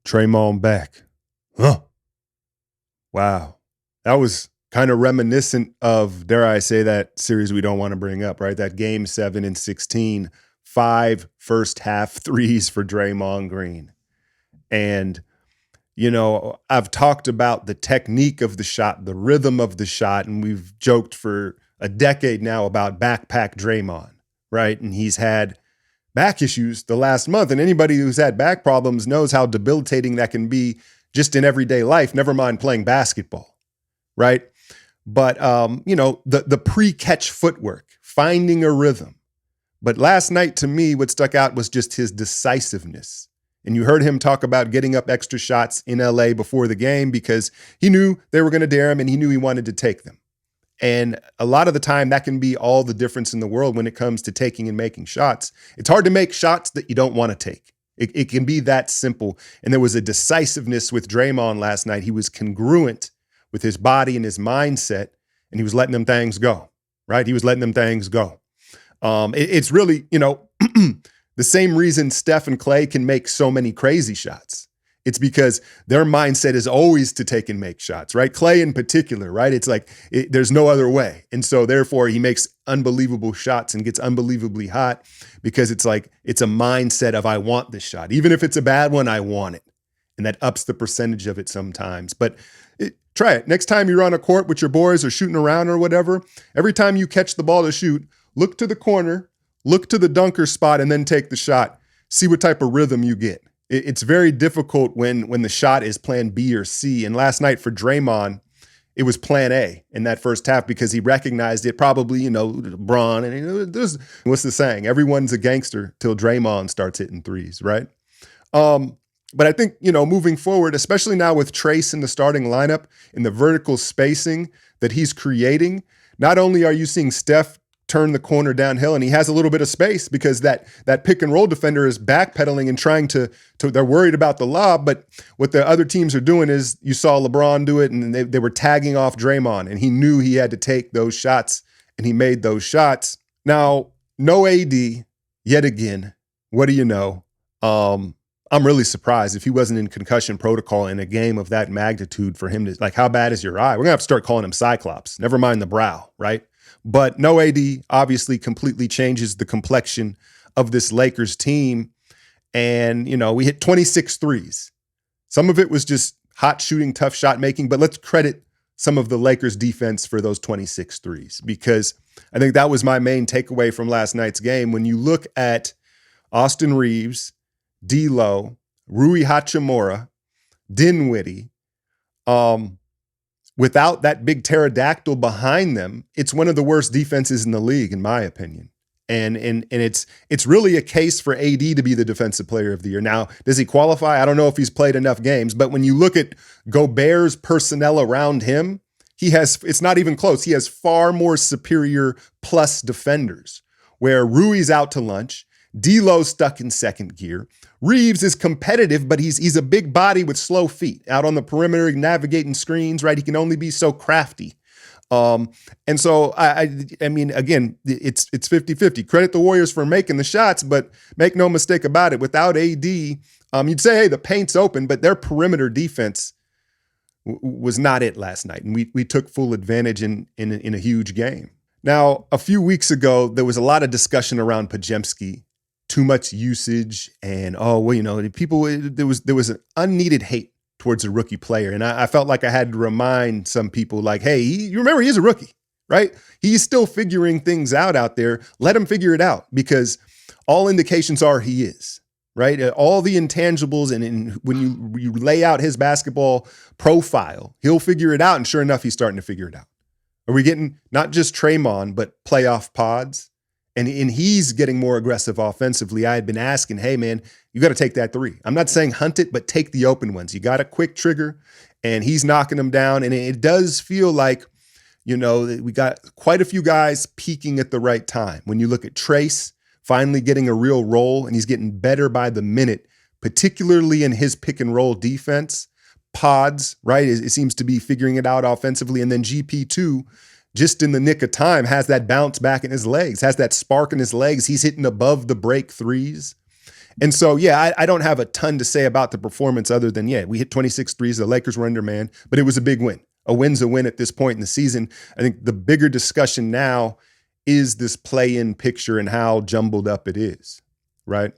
Draymond back. Huh. Wow. That was kind of reminiscent of, dare I say, that series we don't want to bring up, right? That game 7 and 16, 5 first half threes for Draymond Green. And, I've talked about the technique of the shot, the rhythm of the shot, and we've joked for a decade now about backpack Draymond, right? And he's had back issues the last month. And anybody who's had back problems knows how debilitating that can be just in everyday life, never mind playing basketball, right? But, the pre-catch footwork, finding a rhythm. But last night, to me, what stuck out was just his decisiveness. And you heard him talk about getting up extra shots in LA before the game because he knew they were going to dare him and he knew he wanted to take them. And a lot of the time, that can be all the difference in the world when it comes to taking and making shots. It's hard to make shots that you don't want to take. It can be that simple. And there was a decisiveness with Draymond last night. He was congruent with his body and his mindset, and he was letting them things go, right? He was letting them things go. It's really, the same reason Steph and Clay can make so many crazy shots. It's because their mindset is always to take and make shots, right? Clay in particular, right? It's like there's no other way. And so therefore he makes unbelievable shots and gets unbelievably hot because it's like it's a mindset of I want this shot. Even if it's a bad one, I want it. And that ups the percentage of it sometimes. But try it. Next time you're on a court with your boys or shooting around or whatever, every time you catch the ball to shoot, look to the corner, look to the dunker spot, and then take the shot. See what type of rhythm you get. It's very difficult when the shot is plan B or C. And last night for Draymond, it was plan A in that first half because he recognized it probably, LeBron. And what's the saying? Everyone's a gangster till Draymond starts hitting threes, right? But I think, moving forward, especially now with Trace in the starting lineup and the vertical spacing that he's creating, not only are you seeing Steph turn the corner downhill and he has a little bit of space because that pick and roll defender is backpedaling and trying to they're worried about the lob. But what the other teams are doing is you saw LeBron do it and they were tagging off Draymond and he knew he had to take those shots and he made those shots. Now, no AD yet again. What do you know? I'm really surprised if he wasn't in concussion protocol in a game of that magnitude for him to, like, how bad is your eye? We're gonna have to start calling him Cyclops. Never mind the brow, right? But no AD obviously completely changes the complexion of this Lakers team. And, we hit 26 threes. Some of it was just hot shooting, tough shot making, but let's credit some of the Lakers defense for those 26 threes because I think that was my main takeaway from last night's game. When you look at Austin Reeves, D'Lo, Rui Hachimura, Dinwiddie, without that big pterodactyl behind them, it's one of the worst defenses in the league, in my opinion. And it's really a case for AD to be the defensive player of the year. Now, does he qualify? I don't know if he's played enough games, but when you look at Gobert's personnel around him, it's not even close. He has far more superior plus defenders, where Rui's out to lunch, D'Lo's stuck in second gear. Reeves is competitive, but he's a big body with slow feet out on the perimeter, navigating screens, right? He can only be so crafty. And so, I mean, again, it's 50-50. Credit the Warriors for making the shots, but make no mistake about it. Without AD, you'd say, hey, the paint's open, but their perimeter defense was not it last night. And we took full advantage in a huge game. Now, a few weeks ago, there was a lot of discussion around Podziemski. Too much usage and, people, there was an unneeded hate towards a rookie player. And I felt like I had to remind some people like, hey, you remember he's a rookie, right? He's still figuring things out there. Let him figure it out because all indications are he is, right? All the intangibles and when you lay out his basketball profile, he'll figure it out. And sure enough, he's starting to figure it out. Are we getting not just Draymond, but playoff pods? And he's getting more aggressive offensively. I had been asking, hey, man, you got to take that three. I'm not saying hunt it, but take the open ones. You got a quick trigger, and he's knocking them down. And it does feel like, we got quite a few guys peaking at the right time. When you look at Trace finally getting a real role, and he's getting better by the minute, particularly in his pick and roll defense. Pods, right, it seems to be figuring it out offensively. And then GP2, just in the nick of time, has that bounce back in his legs, has that spark in his legs. He's hitting above the break threes. And so, yeah, I don't have a ton to say about the performance other than, yeah, we hit 26 threes. The Lakers were undermanned, but it was a big win. A win's a win at this point in the season. I think the bigger discussion now is this play-in picture and how jumbled up it is, right?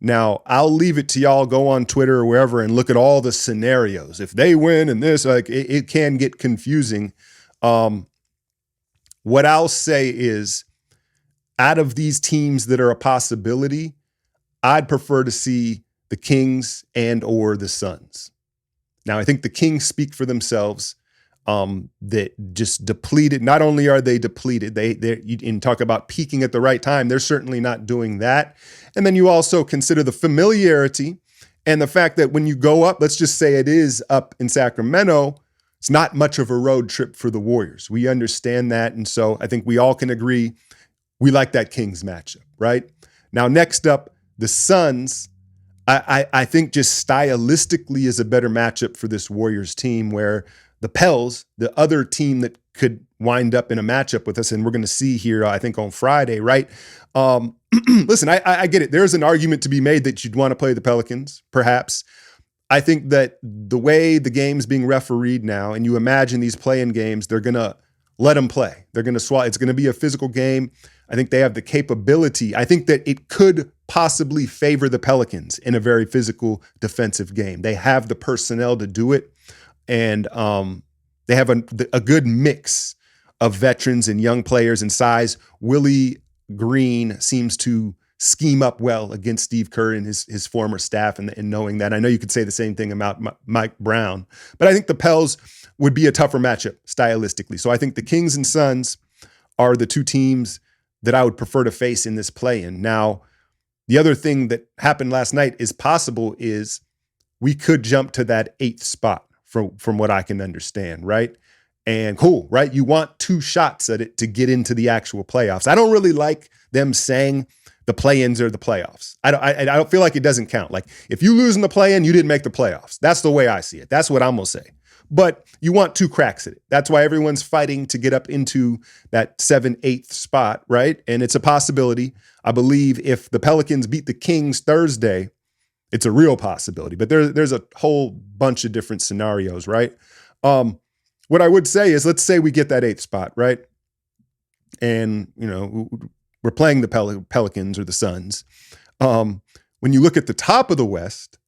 Now, I'll leave it to y'all. Go on Twitter or wherever and look at all the scenarios. If they win and this, like it can get confusing. What I'll say is, out of these teams that are a possibility, I'd prefer to see the Kings and or the Suns. Now, I think the Kings speak for themselves. That just depleted. Not only are they depleted, you talk about peaking at the right time. They're certainly not doing that. And then you also consider the familiarity and the fact that when you go up, let's just say it is up in Sacramento, it's not much of a road trip for the Warriors. We understand that. And so I think we all can agree we like that Kings matchup, right? Now, next up, the Suns. I think just stylistically is a better matchup for this Warriors team, where the Pels, the other team that could wind up in a matchup with us, and we're going to see here, I think, on Friday, right? Listen, I get it. There's an argument to be made that you'd want to play the Pelicans, perhaps. I think that the way the game's being refereed now, and you imagine these play-in games, they're going to let them play. They're going to swat. It's going to be a physical game. I think they have the capability. I think that it could possibly favor the Pelicans in a very physical defensive game. They have the personnel to do it. And they have a good mix of veterans and young players and size. Willie Green seems to scheme up well against Steve Kerr and his former staff, and knowing that. I know you could say the same thing about Mike Brown, but I think the Pels would be a tougher matchup stylistically. So I think the Kings and Suns are the two teams that I would prefer to face in this play-in. Now, the other thing that happened last night is possible is we could jump to that 8th spot. From what I can understand, right? And cool, right? You want 2 shots at it to get into the actual playoffs. I don't really like them saying the play-ins are the playoffs. I don't feel like it doesn't count. Like, if you lose in the play-in, you didn't make the playoffs. That's the way I see it. That's what I'm gonna say. But you want 2 cracks at it. That's why everyone's fighting to get up into that 7th, 8th spot, right? And it's a possibility. I believe if the Pelicans beat the Kings Thursday, it's a real possibility, but there's a whole bunch of different scenarios, right? What I would say is, let's say we get that 8th spot, right? And, we're playing the Pelicans or the Suns. When you look at the top of the West,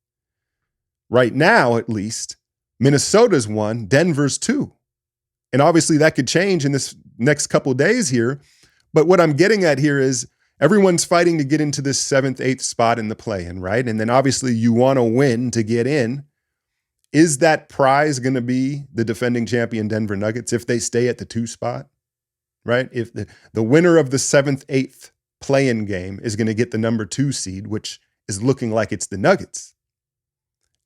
right now at least, Minnesota's 1, Denver's 2. And obviously that could change in this next couple of days here. But what I'm getting at here is, everyone's fighting to get into this 7th, 8th spot in the play-in, right? And then obviously you want to win to get in. Is that prize going to be the defending champion Denver Nuggets if they stay at the 2 spot, right? If the winner of the 7th, 8th play-in game is going to get the number 2 seed, which is looking like it's the Nuggets.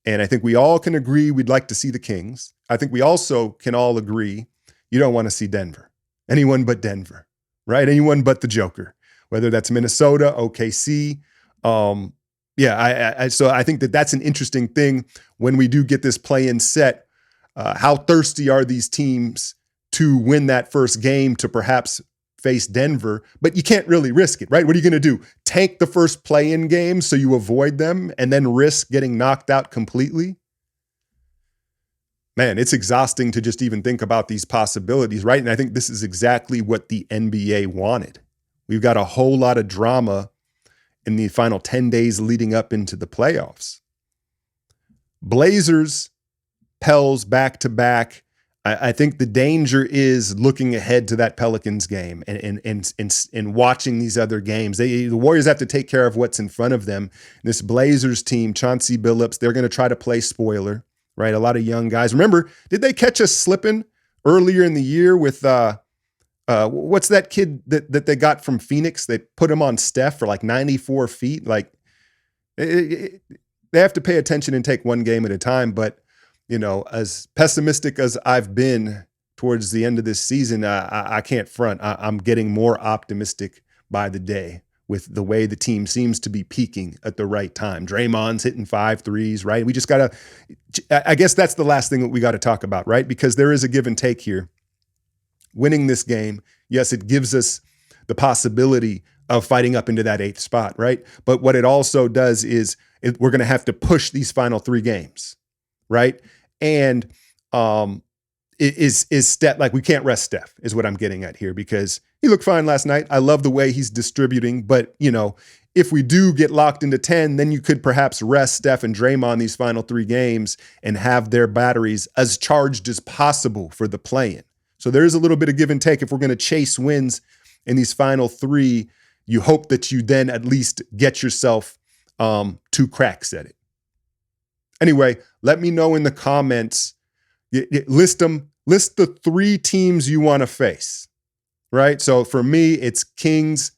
And I think we all can agree we'd like to see the Kings. I think we also can all agree you don't want to see Denver. Anyone but Denver, right? Anyone but the Joker. Whether that's Minnesota, OKC. So I think that's an interesting thing when we do get this play-in set. How thirsty are these teams to win that first game to perhaps face Denver? But you can't really risk it, right? What are you going to do? Tank the first play-in game so you avoid them and then risk getting knocked out completely? Man, it's exhausting to just even think about these possibilities, right? And I think this is exactly what the NBA wanted. We've got a whole lot of drama in the final 10 days leading up into the playoffs. Blazers, Pels back-to-back. I think the danger is looking ahead to that Pelicans game and watching these other games. The Warriors have to take care of what's in front of them. This Blazers team, Chauncey Billups, they're going to try to play spoiler, right? A lot of young guys. Remember, did they catch us slipping earlier in the year with what's that kid that they got from Phoenix? They put him on Steph for like 94 feet. Like, they have to pay attention and take one game at a time. But, as pessimistic as I've been towards the end of this season, I can't front. I'm getting more optimistic by the day with the way the team seems to be peaking at the right time. Draymond's hitting 5 threes, right? We just got to, I guess that's the last thing that we got to talk about, right? Because there is a give and take here. Winning this game, yes, it gives us the possibility of fighting up into that 8th spot, right? But what it also does is we're going to have to push these final 3 games, right? And is Steph, like, we can't rest Steph is what I'm getting at here, because he looked fine last night. I love the way he's distributing, but if we do get locked into 10, then you could perhaps rest Steph and Draymond these final 3 games and have their batteries as charged as possible for the play-in. So there is a little bit of give and take. If we're going to chase wins in these final 3, you hope that you then at least get yourself 2 cracks at it. Anyway, let me know in the comments. List the 3 teams you want to face, right? So for me, it's Kings,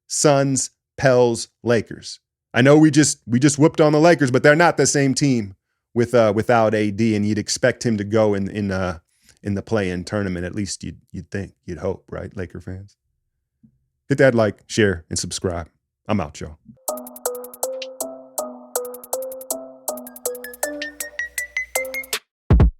Suns, Pels, Lakers. I know we just whooped on the Lakers, but they're not the same team without AD, and you'd expect him to go in the play-in tournament. At least you'd think, you'd hope, right, Laker fans? Hit that like, share, and subscribe. I'm out, y'all.